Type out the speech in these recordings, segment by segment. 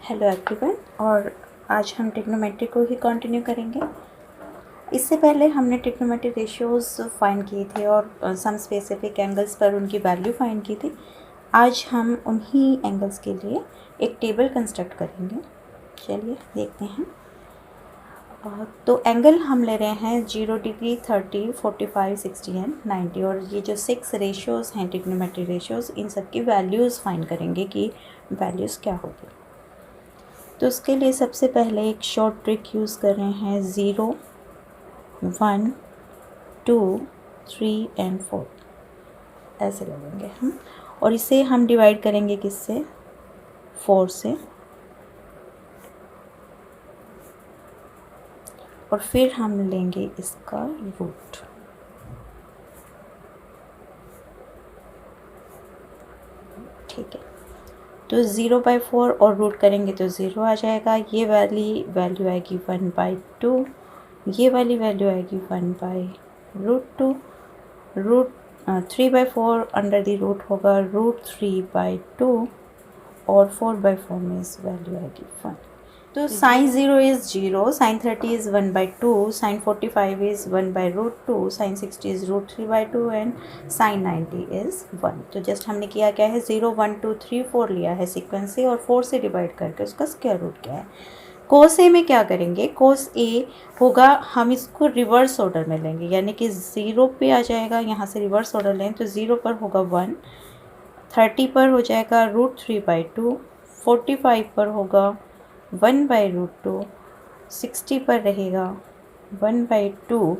Hello everyone, और आज हम ट्रिग्नोमेट्री को ही कंटिन्यू करेंगे। इससे पहले हमने ट्रिग्नोमेट्री रेशियोज़ फाइंड किए थे और सम स्पेसिफिक एंगल्स पर उनकी वैल्यू फाइंड की थी। आज हम उन्हीं एंगल्स के लिए एक टेबल कंस्ट्रक्ट करेंगे। चलिए देखते हैं। तो एंगल हम ले रहे हैं 0 डिग्री, 30, 45, 60 एंड 90। और ये जो 6 रेशियोज़ हैं ट्रिग्नोमेट्री रेशियोज़, इन सब की वैल्यूज़ फाइंड करेंगे कि वैल्यूज़ क्या होगी। तो उसके लिए सबसे पहले एक शॉर्ट ट्रिक यूज़ कर रहे हैं। 0, 1, 2, 3 एंड 4 ऐसे लगेंगे हम, और इसे हम डिवाइड करेंगे किससे? 4 से। और फिर हम लेंगे इसका रूट। ठीक है, तो 0/4 और रूट करेंगे तो 0 आ जाएगा। ये वाली वैल्यू आएगी 1/2, ये वाली वैल्यू आएगी 1/√2। रूट 3/4 अंडर द रूट होगा √3/2, और 4/4 में इस वैल्यू आएगी 1। तो sin 0 is 0, sin 30 is 1/2, sin 45 is 1/√2, sin 60 is √3/2 and sin 90 is 1। तो जस्ट हमने किया क्या है, 0, 1, 2, 3, 4 लिया है सीक्वेंस से, और 4 से डिवाइड करके उसका स्क्वायर रूट क्या है। कोस ए में क्या करेंगे? कोस ए होगा, हम इसको रिवर्स ऑर्डर में लेंगे, यानी कि 0 पे आ जाएगा। यहाँ से रिवर्स ऑर्डर लें तो 0 पर होगा 1, 30 पर हो जाएगा √3/2, 45 पर होगा 1/√2, 60 पर रहेगा 1/2,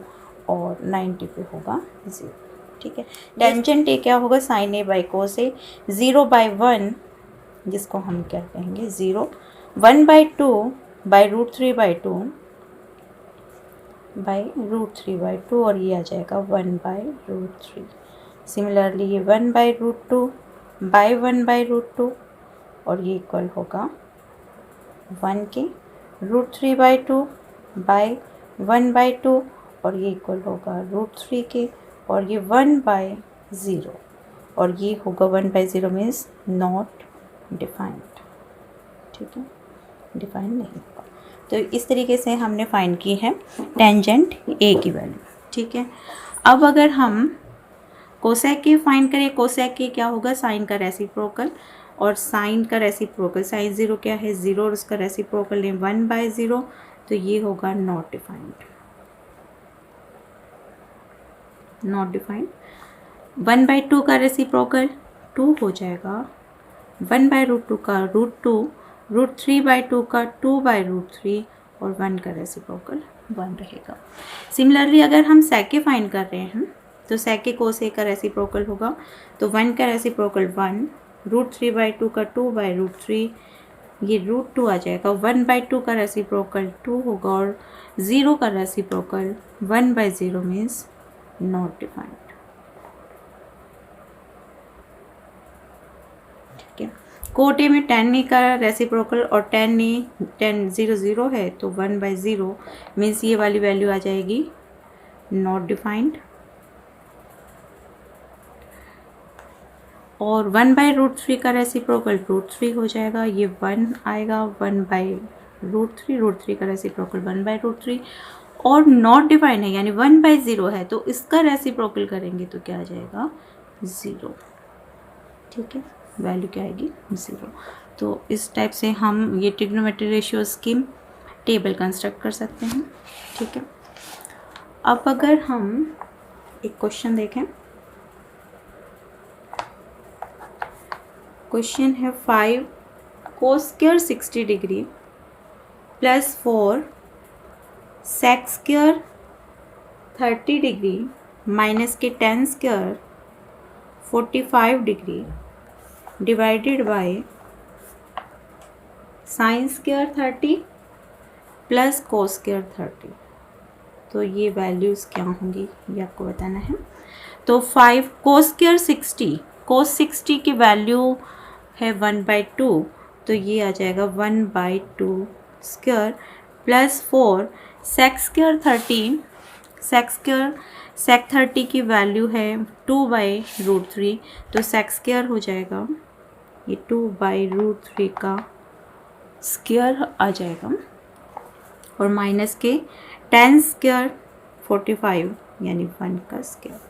और 90 पे होगा 0। ठीक है, टेंजेंट ए क्या होगा? साइन ए बाई कोस ए। 0/1, जिसको हम क्या कहेंगे 0, 1/2 बाई √3/2 और ये आ जाएगा 1/√3। सिमिलरली ये 1/√2 बाई 1/√2, और ये इक्वल होगा 1 के, √3/2 बाई 1/2, और ये इक्वल होगा √3 के, और ये 1/0, और ये होगा 1/0 मीन्स नॉट डिफाइंड। ठीक है, डिफाइन नहीं होगा। तो इस तरीके से हमने फाइंड की है टेंजेंट ए की वैल्यू। ठीक है, अब अगर हम कोसेक के फाइंड करें, कोसेक के क्या होगा? साइन का रेसिप्रोकल, और साइन का रेसिप्रोकल साइन 0 क्या है? 0, और उसका रेसिप्रोकल लें 1/0, तो ये होगा नॉट डिफाइंड। Not defined. 1/2 का रेसिप्रोकल 2 हो जाएगा, 1/√2 का √2, √3/2 का 2/√3, और 1 का रेसिप्रोकल 1 रहेगा। सिमिलरली अगर हम सेक फाइंड कर रहे हैं, तो सेक कोस ए का रेसिप्रोकल होगा, तो 1 का रेसिप्रोकल 1, √3/2 का 2/√3, ये √2 आ जाएगा। 1/2 का रेसिप्रोकल 2 होगा, और 0 का रेसिप्रोकल 1/0 मीन्स नॉट डिफाइंड। ठीक है, कोट ए में 10 ए का रेसिप्रोकल, और 10 0 0 है, तो 1/0 मीन्स ये वाली वैल्यू आ जाएगी नॉट डिफाइंड। और 1/√3 का रेसिप्रोकल √3 हो जाएगा, ये 1 आएगा। 1/√3, √3 का रेसिप्रोकल 1/√3, और नॉट डिफाइंड है यानी 1/0 है, तो इसका रेसिप्रोकल करेंगे तो क्या आ जाएगा? 0। ठीक है, वैल्यू क्या आएगी? 0। तो इस टाइप से हम ये ट्रिग्नोमेट्री रेशियोज़ की टेबल कंस्ट्रक्ट कर सकते हैं। ठीक है, अब अगर हम एक क्वेश्चन देखें, क्वेश्चन है 5 cos square 60 degree plus 4 sec square 30 degree minus के tan square 45 degree divided by sin square 30 plus cos square 30। तो ये वैल्यूज़ क्या होंगी ये आपको बताना है। तो 5 cos स्क्वायर 60, cos 60 की वैल्यू है 1/2, तो ये आ जाएगा 1/2 square plus 4 sec square 30, sec 30 की वैल्यू है 2/√3, तो sec स्क्वायर हो जाएगा ये 2/√3 का स्क्वायर आ जाएगा और माइनस के 10 स्क्वायर 45 यानी 1 का स्क्वायर,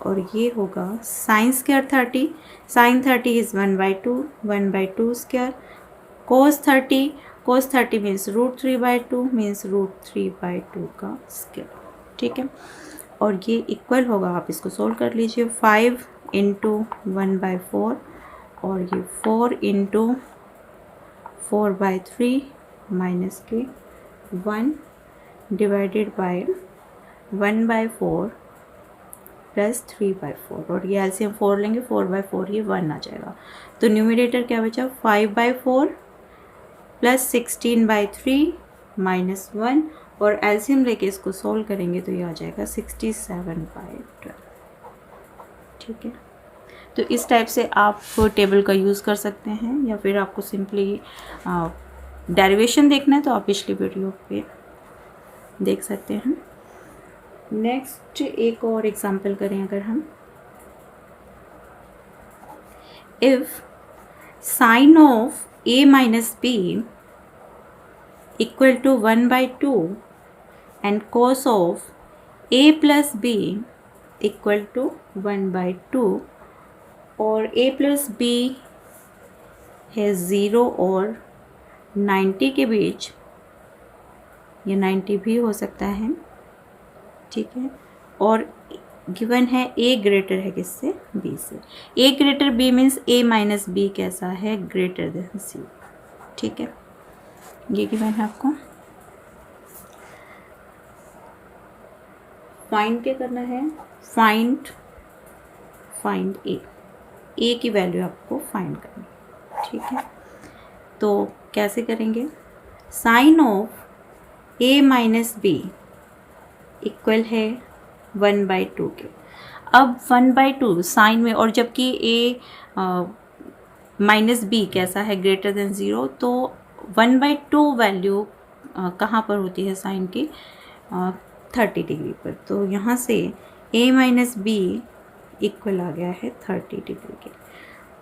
और ये होगा sine square 30, sine 30 is 1/2 square, cos 30 means √3/2 means √3/2 का स्क्वायर। ठीक है, और ये इक्वल होगा, आप इसको सोल्व कर लीजिए, 5 × 1/4 और ये 4 × 4/3 माइनस के 1 डिवाइडेड बाय 1/4 प्लस 3/4, और ये एलसीएम 4 लेंगे, 4/4 ये 1 आ जाएगा। तो न्यूमरेटर क्या बचा, 5/4 प्लस 16/3 माइनस 1, और एलसीएम लेके इसको सोल्व करेंगे तो ये आ जाएगा 67/12। ठीक है, तो इस टाइप से आप टेबल का यूज़ कर सकते हैं, या फिर आपको सिंपली डेरिवेशन देखना है तो आप पिछली वीडियो पे देख सकते हैं। नेक्स्ट एक और एग्जांपल करें अगर हम, if sine of a minus b equal to 1/2 and cos of a plus b equal to 1/2, और a प्लस b है 0 और 90 के बीच, ये 90 भी हो सकता है। ठीक है, और गिवन है a ग्रेटर है किससे, b से, a greater b means a minus b कैसा है, ग्रेटर देन c। ठीक है, ये गिवन है आपको। फाइंड क्या करना है, फाइंड a की वैल्यू आपको फाइंड करनी है। ठीक है, तो कैसे करेंगे, sine of a minus b equal है 1/2 के। अब 1/2 साइन में, और जबकि a माइनस b कैसा है, ग्रेटर देन 0, तो 1/2 वैल्यू कहाँ पर होती है साइन की, 30 डिग्री पर। तो यहाँ से a माइनस b इक्वल आ गया है 30 डिग्री के।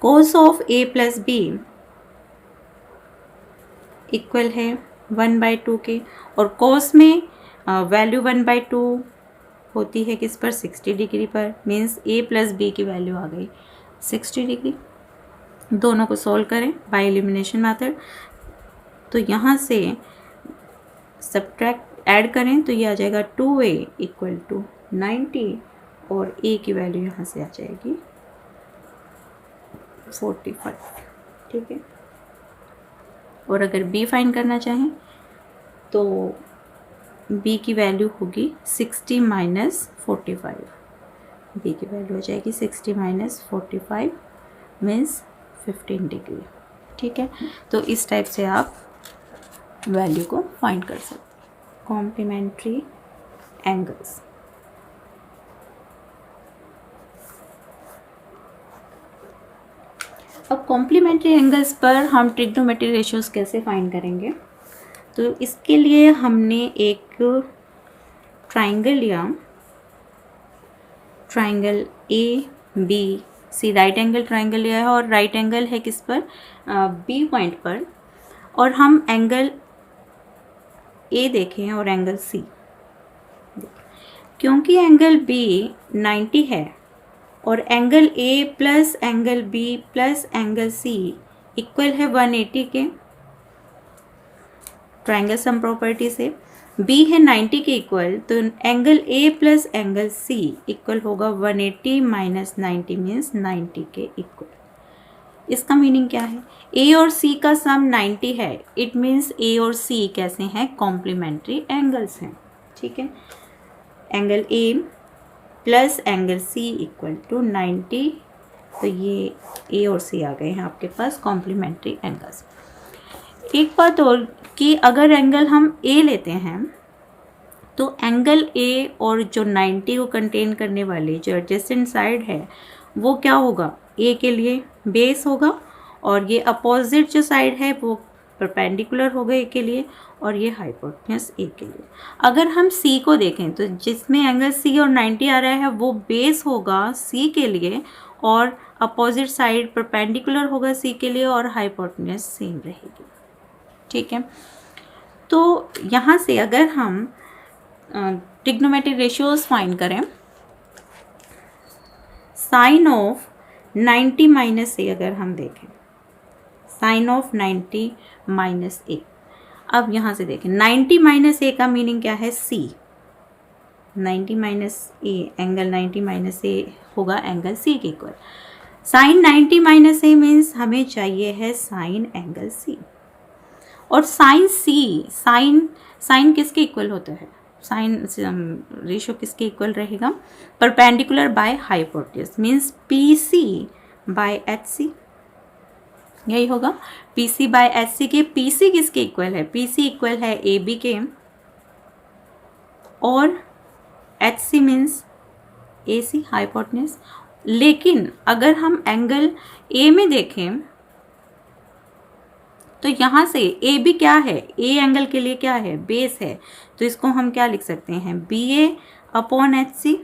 cos of a plus b equal है 1/2 के, और cos में वैल्यू 1/2 होती है किस पर, 60 डिग्री पर, मीन्स a प्लस b की वैल्यू आ गई 60 डिग्री। दोनों को सोल्व करें बाय एलिमिनेशन मेथड, तो यहाँ से सब्ट्रैक्ट ऐड करें तो ये आ जाएगा 2a इक्वल टू 90, और a की वैल्यू यहाँ से आ जाएगी 45। ठीक है, और अगर b फाइंड करना चाहें तो b की वैल्यू होगी 60 माइनस 45, b की वैल्यू हो जाएगी 60 माइनस 45 मीन्स 15 डिग्री। ठीक है, तो इस टाइप से आप वैल्यू को फाइंड कर सकते हैं। कॉम्प्लीमेंट्री एंगल्स, अब कॉम्प्लीमेंट्री एंगल्स पर हम ट्रिग्नोमेट्रिक रेशियोज कैसे फाइंड करेंगे, तो इसके लिए हमने एक ट्राइंगल लिया, triangle ABC right angle triangle लिया है, और राइट एंगल है किस पर, B पॉइंट पर, और हम एंगल A देखें और एंगल C, क्योंकि एंगल B 90 है और angle A plus angle B plus angle C equal है 180 के, ट्राइंगल सम प्रॉपर्टी से B है 90 के इक्वल, तो angle A plus angle C equal होगा 180 माइनस 90 मीन्स 90 के इक्वल। इसका मीनिंग क्या है, A और C का सम 90 है, इट मीन्स A और C कैसे हैं, कॉम्प्लीमेंट्री एंगल्स हैं। ठीक है, angle A plus angle C equal to 90, तो ये A और C आ गए हैं आपके पास कॉम्प्लीमेंट्री एंगल्स। एक बात और कि अगर एंगल हम A लेते हैं तो एंगल A और जो 90 को कंटेन करने वाली जो एडजेसेंट साइड है वो क्या होगा, A के लिए बेस होगा, और ये अपोजिट जो साइड है वो परपेंडिकुलर होगा A के लिए, और ये हाइपोटेन्यूज A के लिए। अगर हम C को देखें तो जिसमें एंगल C और 90 आ रहा है वो बेस होगा C के लिए, और अपोजिट साइड परपेंडिकुलर होगा C के लिए, और हाइपोटेन्यूज सेम रहेगी। ठीक है। तो यहाँ से अगर हम ट्रिग्नोमेट्रिक रेशियोज फाइंड करें, साइन ऑफ 90 माइनस ए अगर हम देखें, साइन ऑफ 90 माइनस ए, अब यहाँ से देखें 90 माइनस ए का मीनिंग क्या है, C. 90 minus A, angle 90 minus A होगा एंगल सी के equal. Sine 90 minus A means हमें चाहिए है साइन एंगल सी। और साइन सी, साइन किसके इक्वल होता है, साइन रेशियो किसके इक्वल रहेगा, perpendicular by hypotenuse means P C by H C, यही होगा P C by H C के। पी सी किसके इक्वल है, पी सी इक्वल है ए बी के, और एच सी मीन्स ए सी हाइपोटेन्यूज। लेकिन अगर हम एंगल ए में देखें तो यहाँ से ए बी क्या है, ए एंगल के लिए क्या है, बेस है, तो इसको हम क्या लिख सकते हैं, B A upon H C,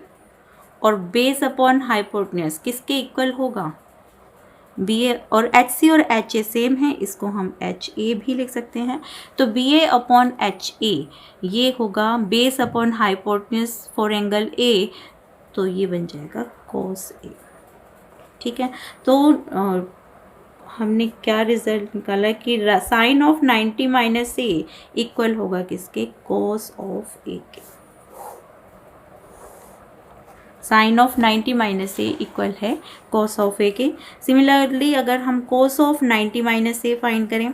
और बेस अपॉन हाइपोटेन्यूज किसके इक्वल होगा, बी ए, और एच सी और एच ए सेम है, इसको हम एच ए भी लिख सकते हैं। तो B A upon H A ये होगा base upon hypotenuse for angle A, तो ये बन जाएगा कोस ए। ठीक है, तो हमने क्या रिजल्ट निकाला कि sine of 90 minus A equal होगा किसके, कोस ऑफ ए के। Sine of 90 minus A equal है कोस ऑफ ए के। सिमिलरली अगर हम cos of 90 minus A find करें,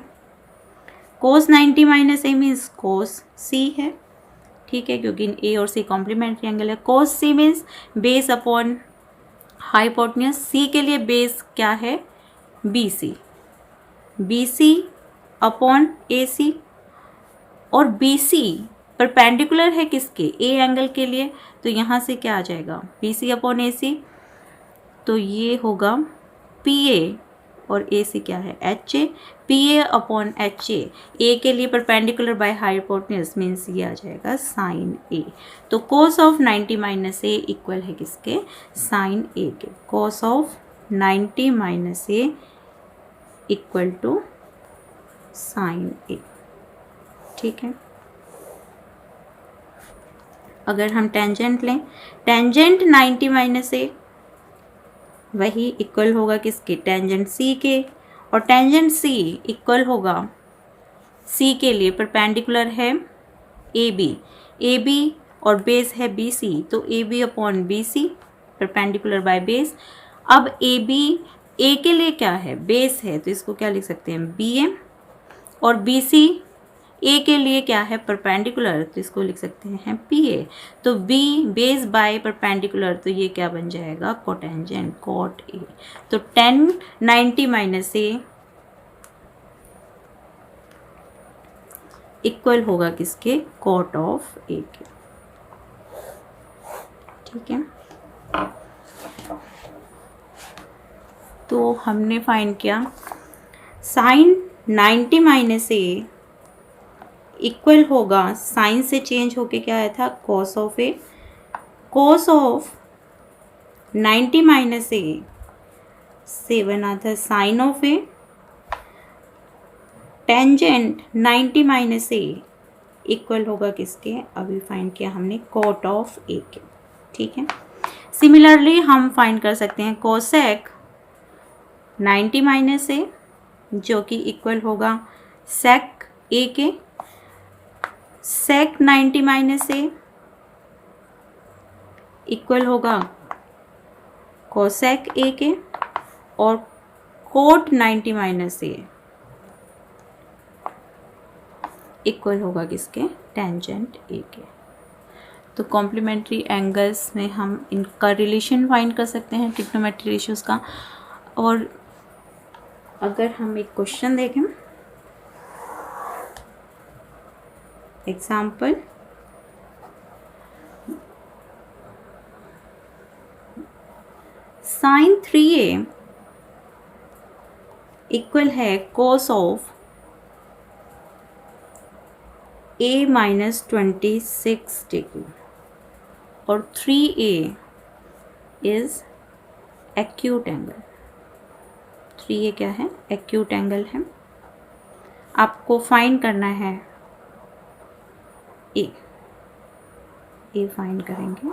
कोस 90 माइनस ए मीन्स कोस सी है, ठीक है, क्योंकि ए और सी कॉम्प्लीमेंट्री एंगल है। Cos C means base upon hypotenuse, C के लिए बेस क्या है, B C, B C upon A C, और बी सी परपेंडिकुलर है किसके, ए एंगल के लिए, तो यहाँ से क्या आ जाएगा, बी सी अपॉन ए सी, तो ये होगा पी ए, और ए सी क्या है, H A, P A upon H ए के लिए परपेंडिकुलर बाय हाइपोटेन्यूज मीन्स ये आ जाएगा साइन ए। तो cos of 90 minus A equal है किसके, साइन ए के। Cos of 90 minus A equal to sine A, ठीक है। अगर हम टेंजेंट लें, टेंजेंट 90 माइनस ए वही इक्वल होगा किसके, टेंजेंट सी के, और टेंजेंट सी इक्वल होगा सी के लिए परपेंडिकुलर है ए बी और बेस है बी सी, तो A B upon B C perpendicular by base. अब ए बी ए के लिए क्या है, बेस है, तो इसको क्या लिख सकते हैं, बी ए, और बी सी ए के लिए क्या है, परपेंडिकुलर, तो इसको लिख सकते हैं पी ए। तो बी बेस बाय परपेंडिकुलर, तो ये क्या बन जाएगा, कोटेंजेंट, कॉट ए। तो 90 माइनस ए इक्वल होगा किसके, कॉट ऑफ ए के, ठीक है। तो हमने फाइंड किया साइन 90 माइनस ए इक्वल होगा, साइन से चेंज होके क्या आया था, cos of A. Cos of 90 minus A से बना था sine of A. Tangent 90 minus A equal होगा किसके, अभी फाइंड किया हमने, कॉट ऑफ ए के, ठीक है। सिमिलरली हम फाइंड कर सकते हैं कोसेक 90 माइनस ए, जो कि इक्वल होगा सेक ए के। सेक 90 माइनस ए इक्वल होगा कोसेक ए के, और कोट 90 माइनस ए इक्वल होगा किसके, टेंजेंट ए के। तो कॉम्प्लीमेंट्री एंगल्स में हम इनका रिलेशन फाइंड कर सकते हैं ट्रिग्नोमेट्री रेशियोज का। और अगर हम एक क्वेश्चन देखें, एग्जाम्पल, साइन 3a इक्वल है cos of a minus 26 degree, और 3a is acute angle. 3a क्या है, एक्यूट एंगल है। आपको फाइंड करना है ए फाइंड करेंगे।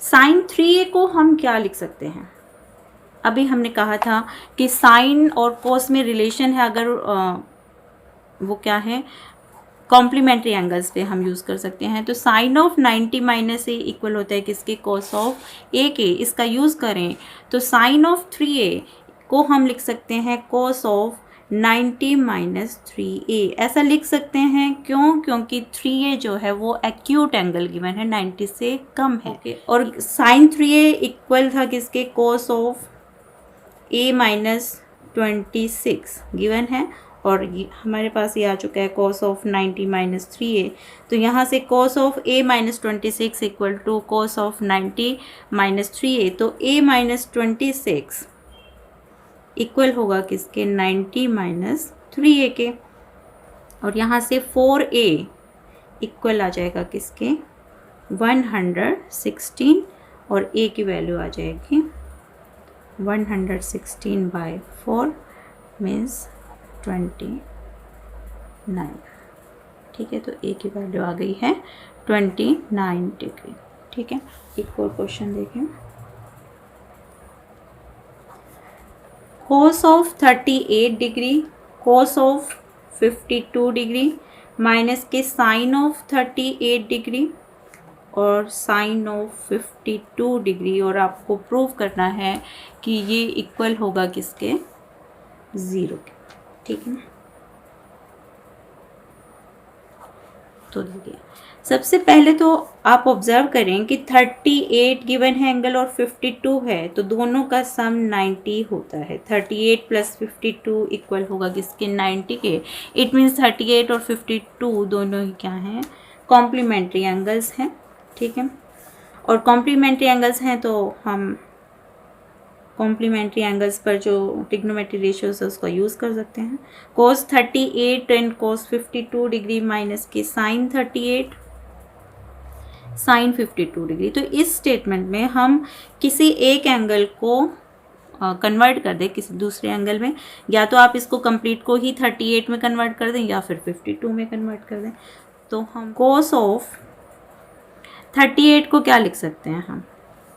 साइन 3a को हम क्या लिख सकते हैं? अभी हमने कहा था कि साइन और कोस में रिलेशन है, अगर वो क्या है, कॉम्प्लीमेंट्री एंगल्स पे हम यूज़ कर सकते हैं। तो sine of 90 minus A equal होता है किसके? कोस ऑफ ए के। इसका यूज़ करें तो साइन ऑफ 3a को हम लिख सकते हैं कोस ऑफ 90 माइनस 3a। ऐसा लिख सकते हैं क्यों? क्योंकि 3a जो है वो एक्यूट एंगल गिवन है, 90 से कम है। और साइन 3a इक्वल था किसके? Cos of a minus 26 given है, और हमारे पास ये आ चुका है कोस ऑफ 90 माइनस 3a। तो यहाँ से cos of a minus 26 equal to cos of 90 minus 3a। तो a माइनस 26 इक्वल होगा किसके? 90 माइनस 3a के। और यहाँ से 4a इक्वल आ जाएगा किसके? 116, और a की वैल्यू आ जाएगी 116/4 मीन्स 29। ठीक है, तो a की वैल्यू आ गई है 29 डिग्री। ठीक है, एक और क्वेश्चन देखें। Cos of 38 degree, cos of 52 degree minus के साइन ऑफ 38 डिग्री और साइन ऑफ 52 डिग्री, और आपको प्रूव करना है कि ये इक्वल होगा किसके? 0 के। ठीक है, तो देखिए सबसे पहले तो आप ऑब्जर्व करें कि 38 गिवन है एंगल और 52 है, तो दोनों का सम 90 होता है। 38 प्लस 52 इक्वल होगा किसके? 90 के। इट मीन्स 38 और 52 दोनों ही क्या हैं? कॉम्प्लीमेंट्री एंगल्स हैं। ठीक है, और कॉम्प्लीमेंट्री एंगल्स हैं तो हम कॉम्प्लीमेंट्री एंगल्स पर जो ट्रिग्नोमेट्री रेशियोज है उसका यूज़ कर सकते हैं। कोस 38 एंड कोस 52 डिग्री माइनस के साइन 38 साइन 52 डिग्री। तो इस स्टेटमेंट में हम किसी एक एंगल को कन्वर्ट कर दें किसी दूसरे एंगल में, या तो आप इसको कंप्लीट को ही 38 में कन्वर्ट कर दें या फिर 52 में कन्वर्ट कर दें। तो हम कोस ऑफ 38 को क्या लिख सकते हैं? हम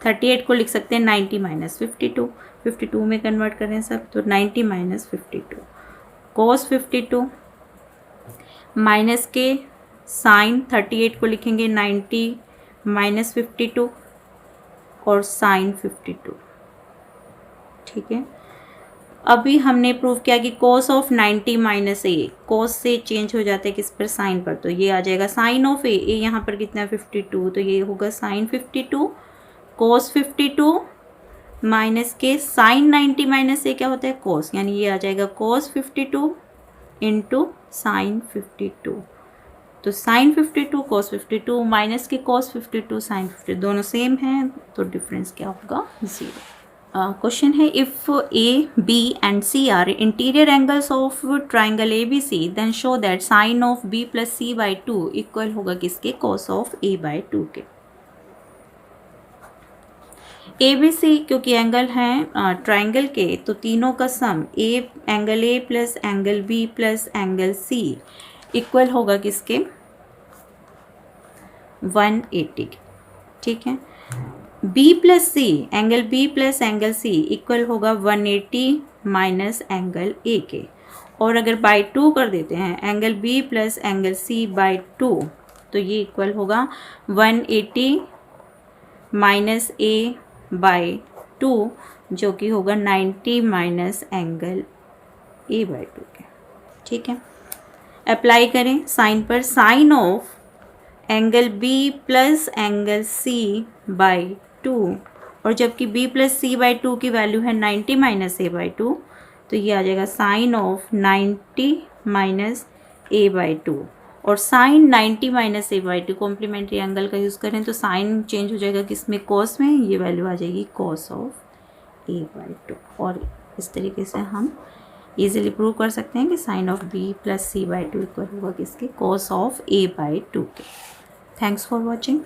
38 को लिख सकते हैं 90 माइनस 52। 52 में कन्वर्ट करें सब, तो 90 माइनस 52। कोस 52 माइनस के साइन 38 को लिखेंगे 90 माइनस 52 और साइन 52। ठीक है, अभी हमने प्रूव किया कि कोस ऑफ 90 माइनस ए, कोस से चेंज हो जाता है किस पर? साइन पर। तो ये आ जाएगा साइन ऑफ ए यहाँ पर कितना है? 52, तो ये होगा साइन 52। कोस 52 माइनस के साइन 90 माइनस ए क्या होता है? कोस, यानी ये आ जाएगा कोस 52 इंटू साइन 52। तो साइन 52 कोस 52 माइनस के कोस 52 साइन 52, दोनों सेम हैं, तो डिफरेंस क्या होगा? 0। क्वेश्चन है, if A B and C are interior angles of triangle A B C, then show that sine of B plus C by 2 equal होगा किसके? कोस ऑफ ए बाई 2 के। ए B सी क्योंकि angle हैं triangle के, तो तीनों का sum angle A plus angle B plus angle C equal होगा किसके? 180। ठीक है, B plus C, angle B plus angle C equal होगा 180 माइनस एंगल ए के। और अगर बाई 2 कर देते हैं angle B plus angle C by 2, तो ये इक्वल होगा 180 माइनस ए बाई 2, जो कि होगा 90 माइनस एंगल ए बाई 2 के। ठीक है, अप्लाई करें साइन पर। Sine of angle B plus angle C by 2, और जबकि b प्लस सी बाई 2 की वैल्यू है 90 माइनस ए बाई 2, तो ये आ जाएगा sine of 90 minus A by 2। और sine 90 minus A by 2 complementary angle का यूज़ करें तो साइन चेंज हो जाएगा किस में? कॉस में। ये वैल्यू आ जाएगी कॉस ऑफ ए बाई 2। और इस तरीके से हम इजीली प्रूव कर सकते हैं कि sine of b plus C by 2 equal होगा किसके? कॉस ऑफ ए बाई 2 के। Thanks for watching.